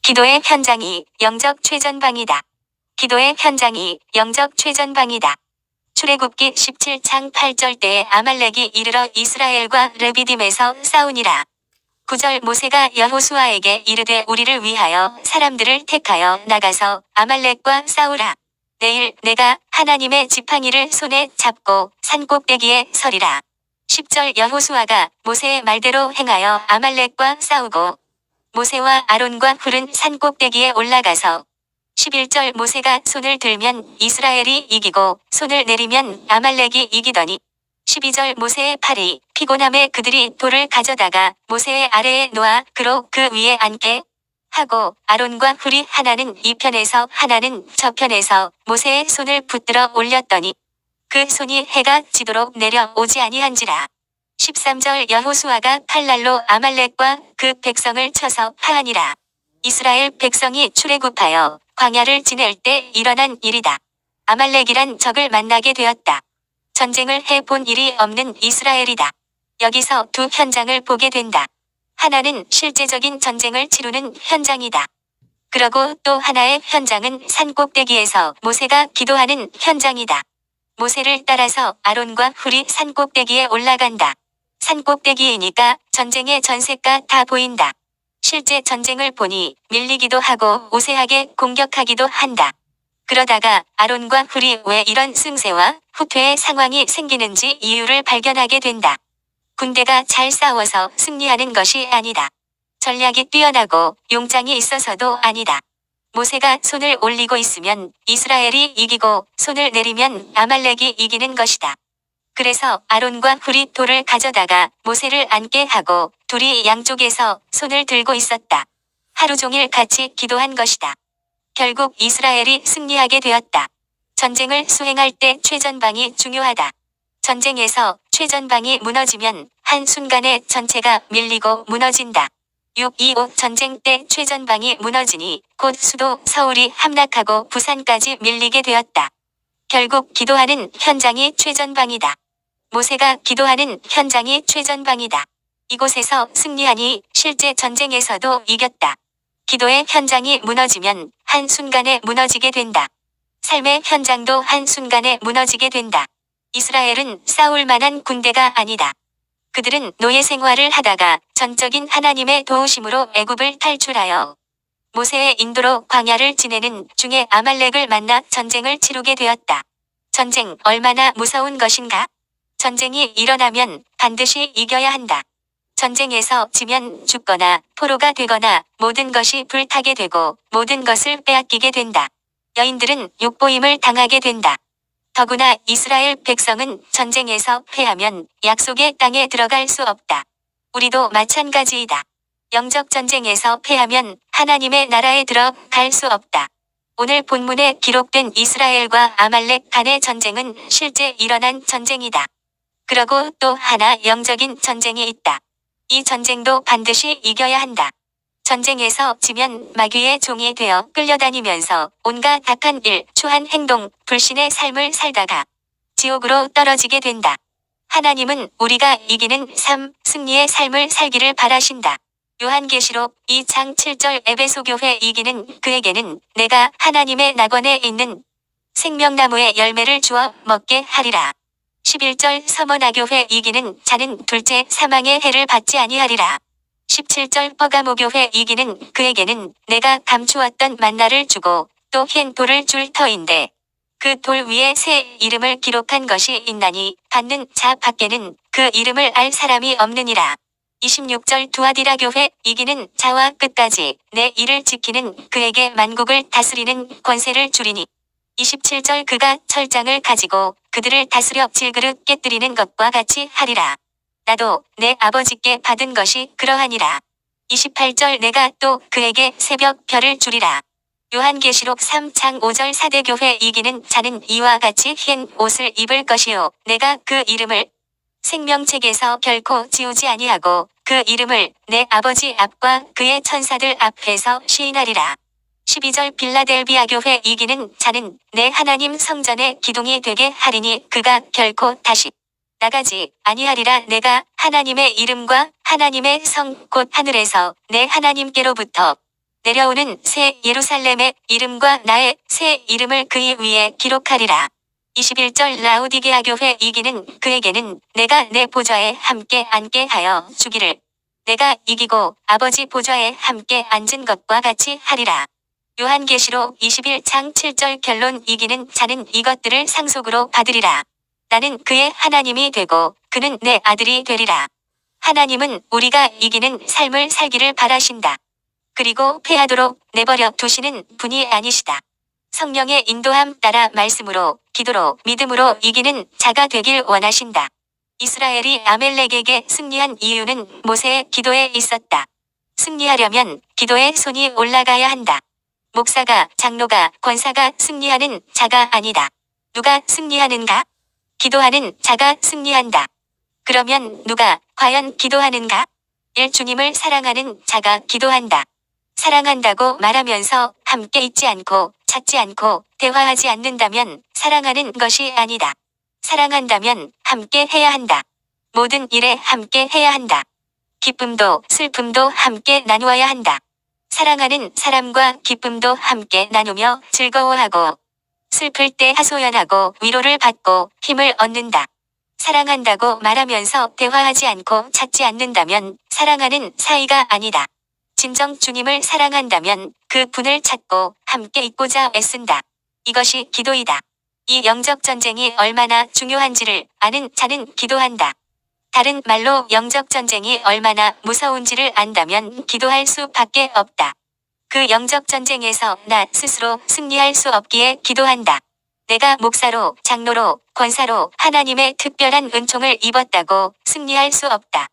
기도의 현장이 영적 최전방이다. 기도의 현장이 영적 최전방이다. 출애굽기 17장 8절 때에 아말렉이 이르러 이스라엘과 르비딤에서 싸우니라. 9절 모세가 여호수아에게 이르되 우리를 위하여 사람들을 택하여 나가서 아말렉과 싸우라. 내일 내가 하나님의 지팡이를 손에 잡고 산꼭대기에 서리라. 10절 여호수아가 모세의 말대로 행하여 아말렉과 싸우고 모세와 아론과 훌은 산꼭대기에 올라가서 11절 모세가 손을 들면 이스라엘이 이기고 손을 내리면 아말렉이 이기더니 12절 모세의 팔이 피곤함에 그들이 돌을 가져다가 모세의 아래에 놓아 그로 그 위에 앉게 하고 아론과 훌이 하나는 이 편에서 하나는 저 편에서 모세의 손을 붙들어 올렸더니 그 손이 해가 지도록 내려오지 아니한지라. 13절 여호수아가 칼날로 아말렉과 그 백성을 쳐서 파하니라. 이스라엘 백성이 출애굽하여 광야를 지낼 때 일어난 일이다. 아말렉이란 적을 만나게 되었다. 전쟁을 해본 일이 없는 이스라엘이다. 여기서 두 현장을 보게 된다. 하나는 실제적인 전쟁을 치르는 현장이다. 그러고 또 하나의 현장은 산꼭대기에서 모세가 기도하는 현장이다. 모세를 따라서 아론과 훌이 산꼭대기에 올라간다. 산꼭대기이니까 전쟁의 전세가 다 보인다. 실제 전쟁을 보니 밀리기도 하고 우세하게 공격하기도 한다. 그러다가 아론과 훌이 왜 이런 승세와 후퇴의 상황이 생기는지 이유를 발견하게 된다. 군대가 잘 싸워서 승리하는 것이 아니다. 전략이 뛰어나고 용장이 있어서도 아니다. 모세가 손을 올리고 있으면 이스라엘이 이기고 손을 내리면 아말렉이 이기는 것이다. 그래서 아론과 훌이 돌을 가져다가 모세를 앉게 하고 둘이 양쪽에서 손을 들고 있었다. 하루 종일 같이 기도한 것이다. 결국 이스라엘이 승리하게 되었다. 전쟁을 수행할 때 최전방이 중요하다. 전쟁에서 최전방이 무너지면 한순간에 전체가 밀리고 무너진다. 6.25 전쟁 때 최전방이 무너지니 곧 수도 서울이 함락하고 부산까지 밀리게 되었다. 결국 기도하는 현장이 최전방이다. 모세가 기도하는 현장이 최전방이다. 이곳에서 승리하니 실제 전쟁에서도 이겼다. 기도의 현장이 무너지면 한순간에 무너지게 된다. 삶의 현장도 한순간에 무너지게 된다. 이스라엘은 싸울 만한 군대가 아니다. 그들은 노예 생활을 하다가 전적인 하나님의 도우심으로 애굽을 탈출하여 모세의 인도로 광야를 지내는 중에 아말렉을 만나 전쟁을 치르게 되었다. 전쟁 얼마나 무서운 것인가? 전쟁이 일어나면 반드시 이겨야 한다. 전쟁에서 지면 죽거나 포로가 되거나 모든 것이 불타게 되고 모든 것을 빼앗기게 된다. 여인들은 욕보임을 당하게 된다. 더구나 이스라엘 백성은 전쟁에서 패하면 약속의 땅에 들어갈 수 없다. 우리도 마찬가지이다. 영적 전쟁에서 패하면 하나님의 나라에 들어갈 수 없다. 오늘 본문에 기록된 이스라엘과 아말렉 간의 전쟁은 실제 일어난 전쟁이다. 그러고 또 하나 영적인 전쟁이 있다. 이 전쟁도 반드시 이겨야 한다. 전쟁에서 지면 마귀의 종이 되어 끌려다니면서 온갖 악한 일, 추한 행동, 불신의 삶을 살다가 지옥으로 떨어지게 된다. 하나님은 우리가 이기는 삶, 승리의 삶을 살기를 바라신다. 요한계시록 2장 7절 에베소교회 이기는 그에게는 내가 하나님의 낙원에 있는 생명나무의 열매를 주어 먹게 하리라. 11절 서머나교회 이기는 자는 둘째 사망의 해를 받지 아니하리라. 17절 퍼가모교회 이기는 그에게는 내가 감추었던 만나를 주고 또 흰 돌을 줄 터인데 그 돌 위에 새 이름을 기록한 것이 있나니 받는 자 밖에는 그 이름을 알 사람이 없느니라. 26절 두아디라 교회 이기는 자와 끝까지 내 일을 지키는 그에게 만국을 다스리는 권세를 주리니 27절 그가 철장을 가지고 그들을 다스려 질그릇 깨뜨리는 것과 같이 하리라. 나도 내 아버지께 받은 것이 그러하니라. 28절 내가 또 그에게 새벽 별을 주리라. 요한계시록 3장 5절 사대교회 이기는 자는 이와 같이 흰 옷을 입을 것이요 내가 그 이름을 생명책에서 결코 지우지 아니하고 그 이름을 내 아버지 앞과 그의 천사들 앞에서 시인하리라. 12절 빌라델비아 교회 이기는 자는 내 하나님 성전의 기둥이 되게 하리니 그가 결코 다시 나가지 아니하리라. 내가 하나님의 이름과 하나님의 성 곧 하늘에서 내 하나님께로부터 내려오는 새 예루살렘의 이름과 나의 새 이름을 그의 위에 기록하리라. 21절 라오디게아 교회 이기는 그에게는 내가 내 보좌에 함께 앉게 하여 주기를 내가 이기고 아버지 보좌에 함께 앉은 것과 같이 하리라. 요한계시록 21장 7절 결론 이기는 자는 이것들을 상속으로 받으리라. 나는 그의 하나님이 되고 그는 내 아들이 되리라. 하나님은 우리가 이기는 삶을 살기를 바라신다. 그리고 패하도록 내버려 두시는 분이 아니시다. 성령의 인도함 따라 말씀으로, 기도로, 믿음으로 이기는 자가 되길 원하신다. 이스라엘이 아멜렉에게 승리한 이유는 모세의 기도에 있었다. 승리하려면 기도에 손이 올라가야 한다. 목사가, 장로가, 권사가 승리하는 자가 아니다. 누가 승리하는가? 기도하는 자가 승리한다. 그러면 누가 과연 기도하는가? 주님을 사랑하는 자가 기도한다. 사랑한다고 말하면서 함께 있지 않고 찾지 않고 대화하지 않는다면 사랑하는 것이 아니다. 사랑한다면 함께 해야 한다. 모든 일에 함께 해야 한다. 기쁨도 슬픔도 함께 나누어야 한다. 사랑하는 사람과 기쁨도 함께 나누며 즐거워하고 슬플 때 하소연하고 위로를 받고 힘을 얻는다. 사랑한다고 말하면서 대화하지 않고 찾지 않는다면 사랑하는 사이가 아니다. 진정 주님을 사랑한다면 그 분을 찾고 함께 있고자 애쓴다. 이것이 기도이다. 이 영적 전쟁이 얼마나 중요한지를 아는 자는 기도한다. 다른 말로 영적 전쟁이 얼마나 무서운지를 안다면 기도할 수밖에 없다. 그 영적 전쟁에서 나 스스로 승리할 수 없기에 기도한다. 내가 목사로, 장로로, 권사로 하나님의 특별한 은총을 입었다고 승리할 수 없다.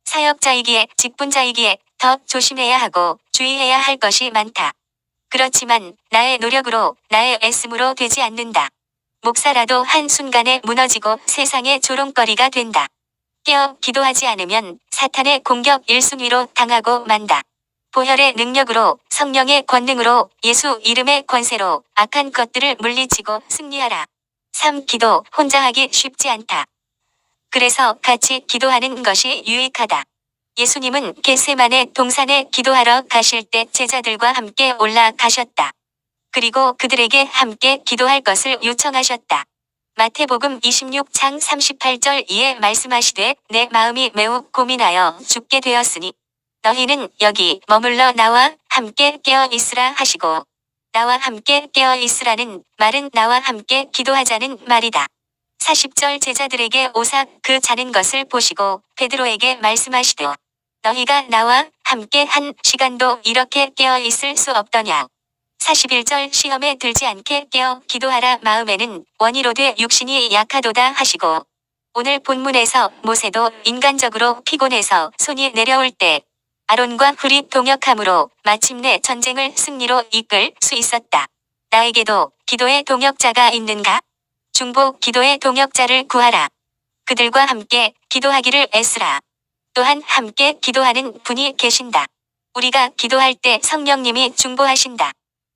사역자이기에 직분자이기에 더 조심해야 하고 주의해야 할 것이 많다. 그렇지만 나의 노력으로 나의 애씀으로 되지 않는다. 목사라도 한순간에 무너지고 세상의 조롱거리가 된다. 깨어 기도하지 않으면 사탄의 공격 1순위로 당하고 만다. 보혈의 능력으로 성령의 권능으로 예수 이름의 권세로 악한 것들을 물리치고 승리하라. 3. 기도 혼자 하기 쉽지 않다. 그래서 같이 기도하는 것이 유익하다. 예수님은 겟세마네 동산에 기도하러 가실 때 제자들과 함께 올라가셨다. 그리고 그들에게 함께 기도할 것을 요청하셨다. 마태복음 26장 38절 이에 말씀하시되 내 마음이 매우 고민하여 죽게 되었으니 너희는 여기 머물러 나와 함께 깨어 있으라 하시고 나와 함께 깨어 있으라는 말은 나와 함께 기도하자는 말이다. 40절 제자들에게 오사 그 자는 것을 보시고 베드로에게 말씀하시되 너희가 나와 함께 한 시간도 이렇게 깨어 있을 수 없더냐. 41절 시험에 들지 않게 깨어 기도하라 마음에는 원이로되 육신이 약하도다 하시고 오늘 본문에서 모세도 인간적으로 피곤해서 손이 내려올 때 아론과 훌이 동역함으로 마침내 전쟁을 승리로 이끌 수 있었다. 나에게도 기도의 동역자가 있는가? 중보 기도의 동역자를 구하라. 그들과 함께 기도하기를 애쓰라. 또한 함께 기도하는 분이 계신다. 우리가 기도할 때 성령님이 중보하신다.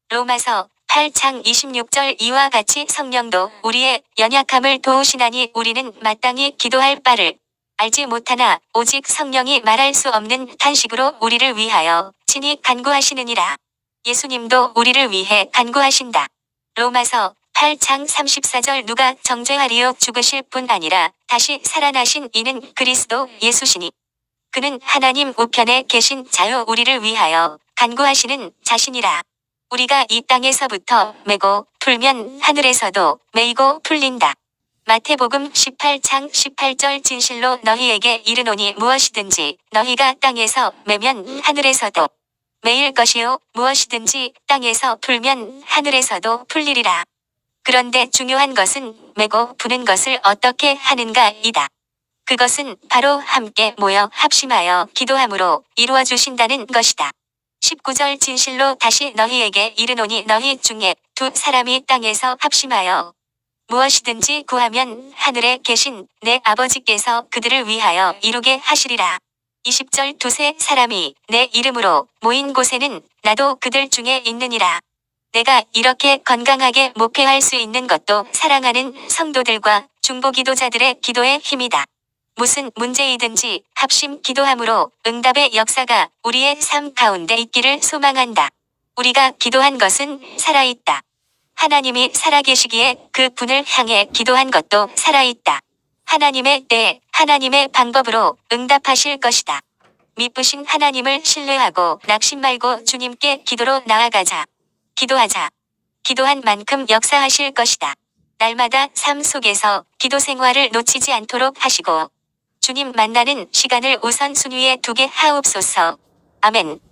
로마서 8장 26절 이와 같이 성령도 우리의 연약함을 도우시나니 우리는 마땅히 기도할 바를 알지 못하나 오직 성령이 말할 수 없는 탄식으로 우리를 위하여 친히 간구하시느니라. 예수님도 우리를 위해 간구하신다. 로마서 8장 34절 누가 정죄하리요 죽으실 뿐 아니라 다시 살아나신 이는 그리스도 예수시니 그는 하나님 우편에 계신 자요 우리를 위하여 간구하시는 자신이라. 우리가 이 땅에서부터 매고 풀면 하늘에서도 매이고 풀린다. 마태복음 18장 18절 진실로 너희에게 이르노니 무엇이든지 너희가 땅에서 매면 하늘에서도 매일 것이요 무엇이든지 땅에서 풀면 하늘에서도 풀리리라. 그런데 중요한 것은 매고 푸는 것을 어떻게 하는가이다. 그것은 바로 함께 모여 합심하여 기도함으로 이루어 주신다는 것이다. 19절 진실로 다시 너희에게 이르노니 너희 중에 두 사람이 땅에서 합심하여 무엇이든지 구하면 하늘에 계신 내 아버지께서 그들을 위하여 이루게 하시리라. 20절 두세 사람이 내 이름으로 모인 곳에는 나도 그들 중에 있느니라. 내가 이렇게 건강하게 목회할 수 있는 것도 사랑하는 성도들과 중보기도자들의 기도의 힘이다. 무슨 문제이든지 합심 기도함으로 응답의 역사가 우리의 삶 가운데 있기를 소망한다. 우리가 기도한 것은 살아있다. 하나님이 살아계시기에 그 분을 향해 기도한 것도 살아있다. 하나님의 때, 하나님의 방법으로 응답하실 것이다. 미쁘신 하나님을 신뢰하고 낙심 말고 주님께 기도로 나아가자. 기도하자. 기도한 만큼 역사하실 것이다. 날마다 삶 속에서 기도 생활을 놓치지 않도록 하시고 주님 만나는 시간을 우선순위에 두게 하옵소서. 아멘.